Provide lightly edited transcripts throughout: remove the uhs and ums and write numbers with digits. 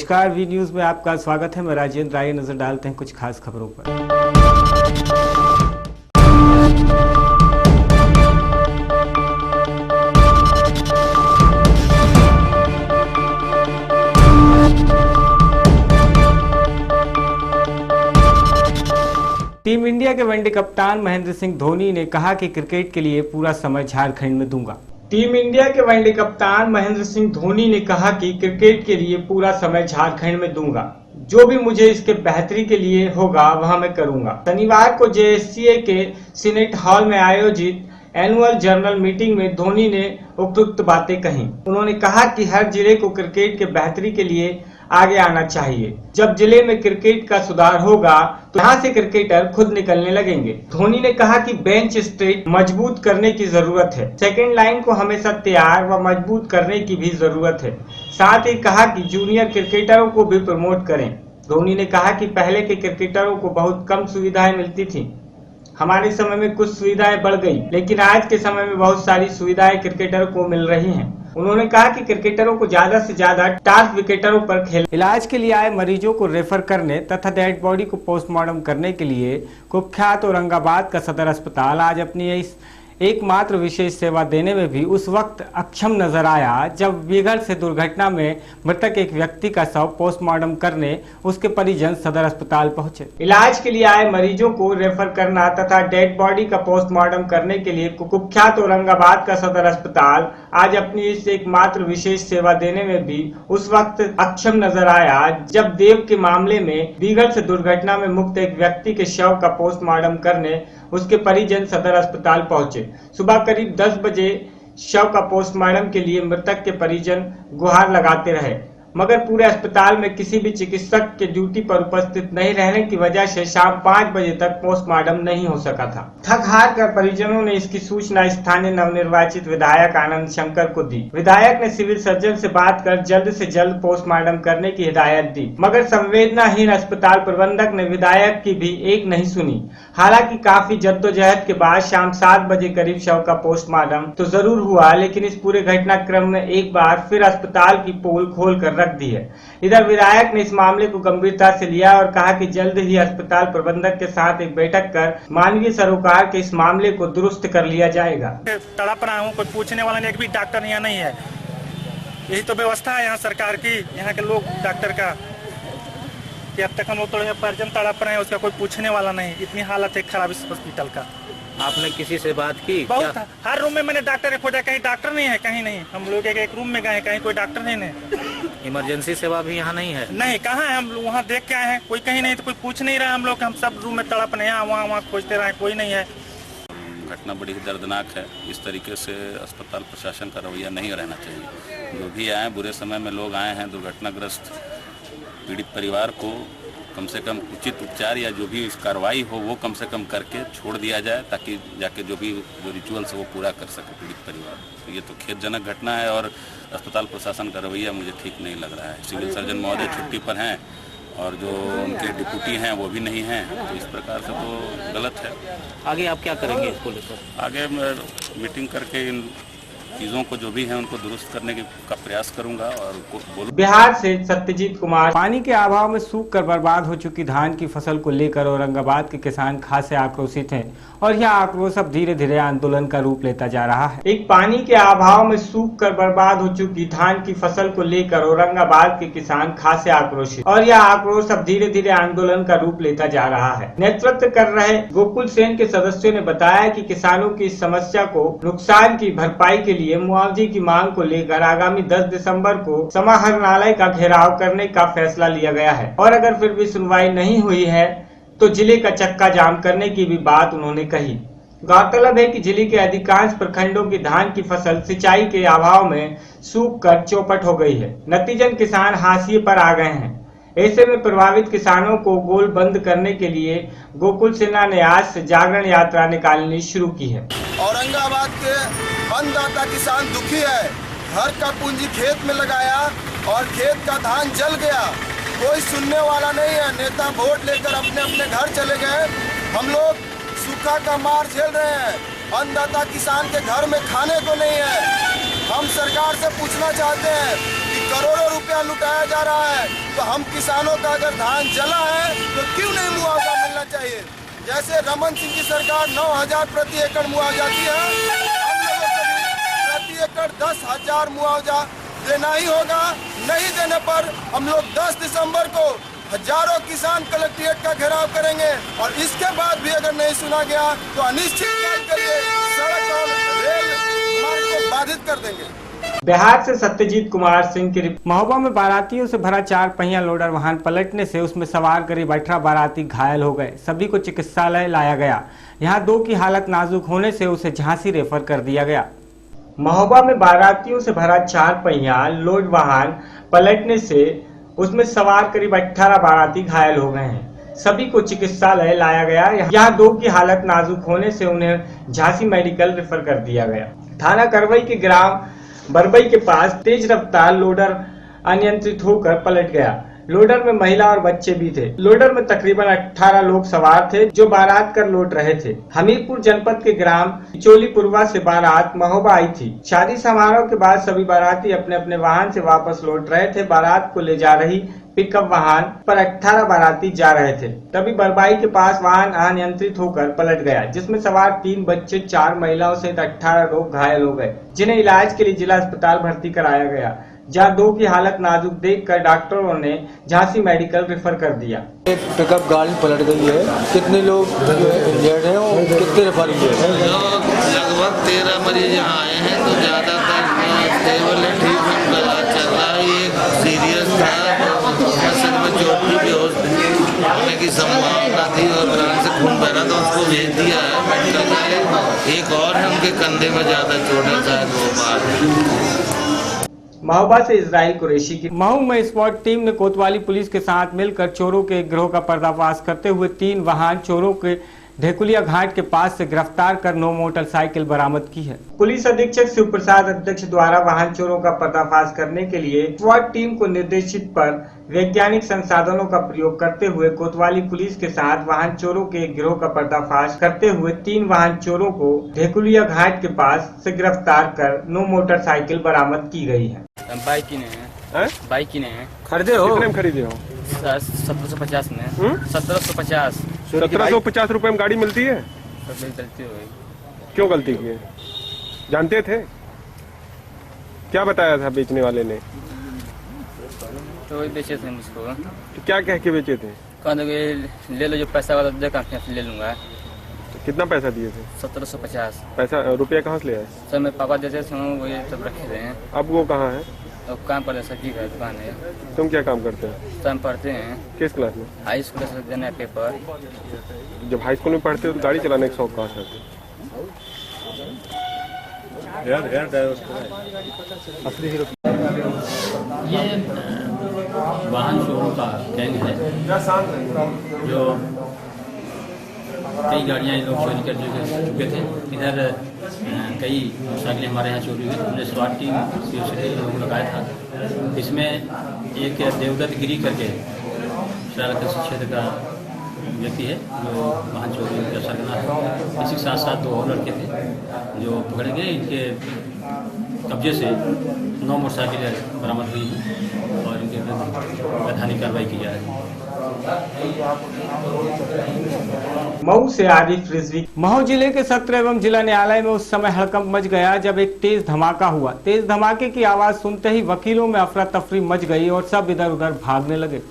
नमस्कार, V news में आपका स्वागत है। मैं राजेंद्र। आइए नजर डालते हैं कुछ खास खबरों पर। टीम इंडिया के वनडे कप्तान महेंद्र सिंह धोनी ने कहा कि क्रिकेट के लिए पूरा समय झारखंड में दूंगा। टीम इंडिया के वनडे कप्तान महेंद्र सिंह धोनी ने कहा कि क्रिकेट के लिए पूरा समय झारखंड में दूंगा। जो भी मुझे इसके बेहतरी के लिए होगा वह मैं करूंगा। शनिवार को JSCA के सीनेट हॉल में आयोजित एनुअल जनरल मीटिंग में धोनी ने उपयुक्त बातें कही। उन्होंने कहा कि हर जिले को क्रिकेट के बेहतरी के लिए आगे आना चाहिए। जब जिले में क्रिकेट का सुधार होगा तो यहाँ से क्रिकेटर खुद निकलने लगेंगे। धोनी ने कहा कि बेंच स्ट्रेट मजबूत करने की जरूरत है। सेकेंड लाइन को हमेशा तैयार व मजबूत करने की भी जरूरत है। साथ ही कहा कि जूनियर क्रिकेटरों को भी प्रमोट करें। धोनी ने कहा कि पहले के क्रिकेटरों को बहुत कम सुविधाएं मिलती थी। हमारे समय में कुछ सुविधाएं बढ़ गई, लेकिन आज के समय में बहुत सारी सुविधाएं क्रिकेटरों को मिल रही हैं। उन्होंने कहा कि क्रिकेटरों को ज्यादा से ज्यादा टास्क विकेटरों पर खेल। इलाज के लिए आए मरीजों को रेफर करने तथा डेड बॉडी को पोस्टमार्टम करने के लिए कुख्यात औरंगाबाद का सदर अस्पताल आज अपनी इस एकमात्र विशेष सेवा देने में भी उस वक्त अक्षम नजर आया जब बेघर से दुर्घटना में मृतक एक व्यक्ति का शव पोस्टमार्टम करने उसके परिजन सदर अस्पताल पहुंचे। इलाज के लिए आए मरीजों को रेफर करना तथा डेड बॉडी का पोस्टमार्टम करने के लिए कुख्यात औरंगाबाद का सदर अस्पताल आज अपनी इस एकमात्र विशेष सेवा देने में भी उस वक्त अक्षम नजर आया जब देव के मामले में बेघर से दुर्घटना में मुक्त एक व्यक्ति के शव का पोस्टमार्टम करने उसके परिजन सदर अस्पताल पहुंचे। सुबह करीब 10 बजे शव का पोस्टमार्टम के लिए मृतक के परिजन गुहार लगाते रहे, मगर पूरे अस्पताल में किसी भी चिकित्सक के ड्यूटी पर उपस्थित नहीं रहने की वजह से शाम 5 बजे तक पोस्टमार्टम नहीं हो सका था। थक हार कर परिजनों ने इसकी सूचना स्थानीय नवनिर्वाचित विधायक आनंद शंकर को दी। विधायक ने सिविल सर्जन से बात कर जल्द से जल्द पोस्टमार्टम करने की हिदायत दी, मगर संवेदनाहीन अस्पताल प्रबंधक ने विधायक की भी एक नहीं सुनी। हालांकि काफी जद्दोजहद के बाद शाम 7 बजे करीब शव का पोस्टमार्टम तो जरूर हुआ, लेकिन इस पूरे घटनाक्रम में एक बार फिर अस्पताल की पोल खोल कर रख दी है। इधर विधायक ने इस मामले को गंभीरता से लिया और कहा कि जल्द ही अस्पताल प्रबंधक के साथ एक बैठक कर मानवीय सरोकार के इस मामले को दुरुस्त कर लिया जाएगा। तड़प रहा हूँ, कोई पूछने वाला नहीं, एक भी डॉक्टर यहाँ नहीं है। यही तो व्यवस्था है यहाँ सरकार की, यहाँ के लोग डॉक्टर का कि अब तक हम लोग थोड़े परिजन तड़प रहे हैं, उसका कोई पूछने वाला नहीं। इतनी हालत है खराब इस हॉस्पिटल का। आपने किसी से बात की? बहुत हर रूम में मैंने डॉक्टर खोजा, कहीं डॉक्टर नहीं है, कहीं नहीं। हम लोग एक रूम में गए, कहीं कोई डॉक्टर नहीं है। इमरजेंसी सेवा भी यहाँ नहीं है? नहीं, कहाँ है? हम वहाँ देख के आए हैं, कोई कहीं नहीं, तो कोई पूछ नहीं रहा। हम लोग हम सब रूम में तड़प रहे हैं, वहाँ खोजते रहे, कोई नहीं है। घटना बड़ी दर्दनाक है। इस तरीके से अस्पताल प्रशासन का रवैया नहीं रहना चाहिए। जो भी आए, बुरे समय में लोग आए हैं, दुर्घटनाग्रस्त पीड़ित परिवार को कम से कम उचित उपचार या जो भी कार्रवाई हो वो कम से कम करके छोड़ दिया जाए, ताकि जाके जो रिचुअल्स है वो पूरा कर सके पीड़ित परिवार। तो ये तो खेदजनक घटना है और अस्पताल प्रशासन का रवैया मुझे ठीक नहीं लग रहा है। सिविल सर्जन महोदय छुट्टी पर हैं और जो उनके डिप्यूटी हैं वो भी नहीं हैं, तो इस प्रकार से तो गलत है। आगे आप क्या करेंगे इसको लेकर? आगे मैं मीटिंग करके इन चीजों को जो भी है उनको दुरुस्त करने का प्रयास करूंगा और बोलूं। बिहार से सत्यजीत कुमार। पानी के अभाव में सूख कर बर्बाद हो चुकी धान की फसल को लेकर औरंगाबाद के किसान खासे आक्रोशित हैं और यह आक्रोश अब धीरे धीरे आंदोलन का रूप लेता जा रहा है। एक पानी के अभाव में सूख कर बर्बाद हो चुकी धान की फसल को लेकर औरंगाबाद के किसान खासे आक्रोशित और यह आक्रोश अब धीरे धीरे आंदोलन का रूप लेता जा रहा है। नेतृत्व कर रहे गोकुल सेन के सदस्यों ने बताया कि किसानों की इस समस्या को नुकसान की भरपाई के लिए मुआवजे की मांग को लेकर आगामी 10 दिसंबर को समाहरणालय का घेराव करने का फैसला लिया गया है और अगर फिर भी सुनवाई नहीं हुई है तो जिले का चक्का जाम करने की भी बात उन्होंने कही। गौरतलब है कि जिले के अधिकांश प्रखंडों की धान की फसल सिंचाई के अभाव में सूख कर चौपट हो गई है। नतीजन किसान हाशिए पर आ गए हैं। ऐसे में प्रभावित किसानों को गोल बंद करने के लिए गोकुल सेना ने आज से जागरण यात्रा निकालनी शुरू की है। औरंगाबाद के अन्नदाता किसान दुखी है। घर का पूंजी खेत में लगाया और खेत का धान जल गया, कोई सुनने वाला नहीं है। नेता वोट लेकर अपने अपने घर चले गए। हम लोग सूखा का मार झेल रहे हैं। अन्नदाता किसान के घर में खाने को नहीं है। हम सरकार से पूछना चाहते हैं कि करोड़ों रुपया लुटाया जा रहा है। तो हम किसानों का अगर धान जला है तो क्यों नहीं मुआवजा मिलना चाहिए? जैसे रमन सिंह की सरकार 9,000 प्रति एकड़ मुआवजा दी है, हम लोगों को भी प्रति एकड़ 10,000 मुआवजा देना ही होगा। नहीं देने पर हम लोग 10 दिसंबर को हजारों किसान कलेक्ट्रेट का घेराव करेंगे और इसके बाद भी अगर नहीं सुना गया तो अनिश्चित काल के लिए सड़क और रेल मार्ग को बाधित कर देंगे। बिहार से सत्यजीत कुमार सिंह की रिपोर्ट। महोबा में बारातियों से भरा 4 पहिया लोडर वाहन पलटने से उसमें सवार करीब 18 बाराती घायल हो गए। सभी को चिकित्सालय लाया गया। यहां 2 की हालत नाजुक होने से उसे झांसी रेफर कर दिया गया। महोबा में बारातियों से भरा 4 पहिया लोड वाहन पलटने से उसमें सवार करीब 18 बाराती घायल हो गए हैं। सभी को चिकित्सालय लाया गया। यहाँ 2 की हालत नाजुक होने से उन्हें झांसी मेडिकल रेफर कर दिया गया। थाना करवई के ग्राम बरबई के पास तेज रफ्तार लोडर अनियंत्रित होकर पलट गया। लोडर में महिला और बच्चे भी थे। लोडर में तकरीबन 18 लोग सवार थे जो बारात कर लौट रहे थे। हमीरपुर जनपद के ग्राम चोलीपुरवा से बारात महोबा आई थी। शादी समारोह के बाद सभी बाराती अपने अपने वाहन से वापस लौट रहे थे। बारात को ले जा रही पिकअप वाहन पर 18 बाराती जा रहे थे। तभी बरबाई के पास वाहन अनियंत्रित होकर पलट गया, जिसमें सवार 3 बच्चे 4 महिलाओं सहित 18 लोग घायल हो गए, जिन्हें इलाज के लिए जिला अस्पताल भर्ती कराया गया, जहाँ 2 की हालत नाजुक देखकर डॉक्टरों ने झांसी मेडिकल रेफर कर दिया। एक पिकअप गाड़ी पलट गई है। कितने लोग इंजर्ड हैं और कितने रेफर किए? लगभग 13 मरीज यहाँ आए हैं, तो ज़्यादातर स्टेबल है, ठीक है, इलाज चल रहा है। एक सीरियस था, सर में चोट की बेहोश होने की संभावना थी और प्राण से खून बह रहा था, उसको भेज दिया है मेडिकल में। एक और है, उनके कंधे में ज़्यादा चोट है, शायद वो बात। महोबा से इजराइल कुरैशी की। मऊ में स्क्वाड टीम ने कोतवाली पुलिस के साथ मिलकर चोरों के एक गिरोह का पर्दाफाश करते हुए 3 वाहन चोरों के ढेकुलिया घाट के पास से गिरफ्तार कर 9 मोटरसाइकिल बरामद की है। पुलिस अधीक्षक शिव प्रसाद अध्यक्ष द्वारा वाहन चोरों का पर्दाफाश करने के लिए स्क्वाड टीम को निर्देशित पर वैज्ञानिक संसाधनों का प्रयोग करते हुए कोतवाली पुलिस के साथ वाहन चोरों के एक गिरोह का पर्दाफाश करते हुए 3 वाहन चोरों को ढेकुलिया घाट के पास से गिरफ्तार कर 9 मोटरसाइकिल बरामद की गई है। बाइक किने हैं? बाइक किने हैं? खरीदे हो? कितने में खरीदे हो? 1750 में। 1750। 1750 रुपए में गाड़ी मिलती है? गलती हो गई। क्यों गलती की है? जानते थे? क्या बताया था बेचने वाले ने? तो वही बेचे थे मुझको। तो क्या कह के बेचे थे? कहते ले लो, जो पैसा वाला दे कर ले लूंगा। तो कितना पैसा दिए थे? 1750। पैसा रुपया कहाँ से ले आए? सर मेरे पापा देते थे, वो ये सब रखे थे। अब वो कहाँ है? अब काम पर सब्जी का दुकान है। तुम क्या काम करते हैं? तो हम पढ़ते हैं। किस क्लास में? हाई स्कूल से देना है पेपर। जब हाई स्कूल में पढ़ते हो तो गाड़ी चलाने का शौक कहाँ से आता? ये वाहन चोरों का गैंग है जो कई गाड़ियाँ लोग चोरी कर चुके थे। इधर कई मोटरसाइकिलें हमारे यहाँ चोरी हुई। हमने स्वाट टीम से लोग लगाया था। इसमें एक देवदत्त गिरी करके शरारत क्षेत्र का व्यक्ति है जो वाहन चोरी का सरगना है। इसी के साथ साथ 2 और लड़के थे जो पकड़े गए। इनके कब्जे से 9 मोटरसाइकिलें बरामद हुई हैं और इनके विरुद्ध वैधानिक कार्रवाई की जा रही है। मऊ से आरिफ रिजवी। मऊ जिले के सत्र एवं जिला न्यायालय में उस समय हड़कंप मच गया जब एक तेज धमाका हुआ। तेज धमाके की आवाज सुनते ही वकीलों में अफरा तफरी मच गई और सब इधर उधर भागने लगे।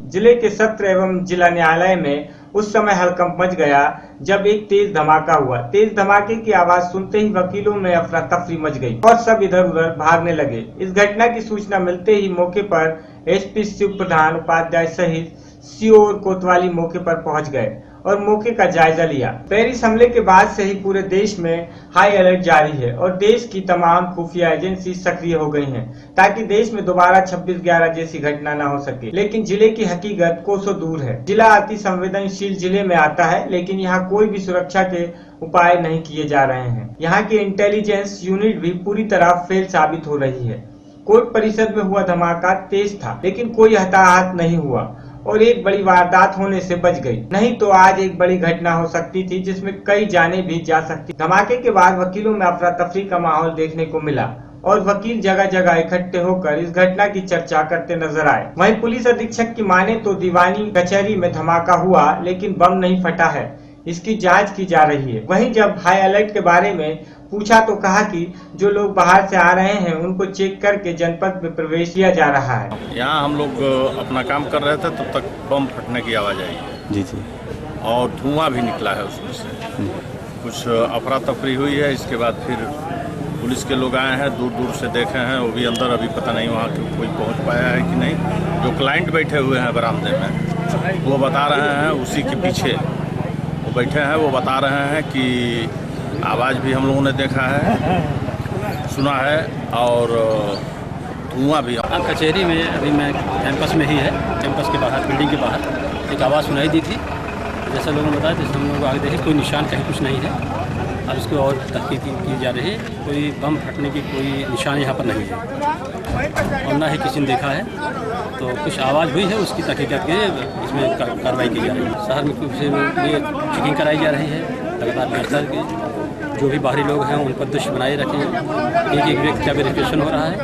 जिले के सत्र एवं जिला न्यायालय में उस समय हड़कंप मच गया जब एक तेज धमाका हुआ। तेज धमाके की आवाज सुनते ही वकीलों में अफरा तफरी मच गई और सब इधर उधर भागने लगे। इस घटना की सूचना मिलते ही मौके पर एसपी शिव प्रधान उपाध्याय सहित सीओ और कोतवाली मौके पर पहुंच गए और मौके का जायजा लिया। पेरिस हमले के बाद से ही पूरे देश में हाई अलर्ट जारी है और देश की तमाम खुफिया एजेंसी सक्रिय हो गई हैं ताकि देश में दोबारा 26/11 जैसी घटना न हो सके। लेकिन जिले की हकीकत कोसों दूर है। जिला अति संवेदनशील जिले में आता है, लेकिन यहाँ कोई भी सुरक्षा के उपाय नहीं किए जा रहे हैं। यहाँ की इंटेलिजेंस यूनिट भी पूरी तरह फेल साबित हो रही है। कोर्ट परिषद में हुआ धमाका तेज था, लेकिन कोई हताहत नहीं हुआ और एक बड़ी वारदात होने से बच गई। नहीं तो आज एक बड़ी घटना हो सकती थी जिसमें कई जानें भी जा सकती। धमाके के बाद वकीलों में अफरा तफरी का माहौल देखने को मिला और वकील जगह जगह इकट्ठे होकर इस घटना की चर्चा करते नजर आए। वहीं पुलिस अधीक्षक की माने तो दीवानी कचहरी में धमाका हुआ, लेकिन बम नहीं फटा है, इसकी जांच की जा रही है। वहीं जब हाई अलर्ट के बारे में पूछा तो कहा कि जो लोग बाहर से आ रहे हैं उनको चेक करके जनपद में प्रवेश किया जा रहा है। यहाँ हम लोग अपना काम कर रहे थे तब तक बम फटने की आवाज़ आई जी जी, और धुआं भी निकला है उसमें से। कुछ अफरा तफरी हुई है। इसके बाद फिर पुलिस के लोग आए हैं, दूर दूर से देखे हैं, वो भी अंदर अभी पता नहीं वहाँ कोई पहुँच पाया है कि नहीं। जो क्लाइंट बैठे हुए हैं बरामदे में वो बता रहे हैं, उसी के पीछे वो बैठे हैं, वो बता रहे हैं कि आवाज़ भी हम लोगों ने देखा है, सुना है, और धुआं भी। कचहरी में अभी मैं कैंपस में ही है, कैंपस के बाहर, बिल्डिंग के बाहर एक आवाज़ सुनाई दी थी। जैसा लोगों ने बताया, जैसे हम लोग आगे देखे कोई निशान कहीं कुछ नहीं है, और इसको और तहकीक की जा रही है। कोई बम फटने की कोई निशान यहाँ पर नहीं है और ना ही किसी ने देखा है। तो कुछ आवाज़ हुई है, उसकी तहकीकात के इसमें कार्रवाई की जा रही है। शहर में कुछ लिए चेकिंग कराई जा रही है लगातार। बेहतर के जो भी बाहरी लोग हैं उन पर दृष्टि बनाए रखें। एक एक व्यक्ति का वेरिफिकेशन हो रहा है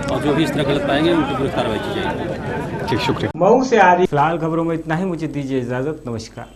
और जो भी इस तरह गलत पाएंगे उनकी विरुद्ध कार्रवाई की जाएगी। ठीक, शुक्रिया। मऊ से आ रही फिलहाल खबरों में इतना ही। मुझे दीजिए इजाजत। नमस्कार।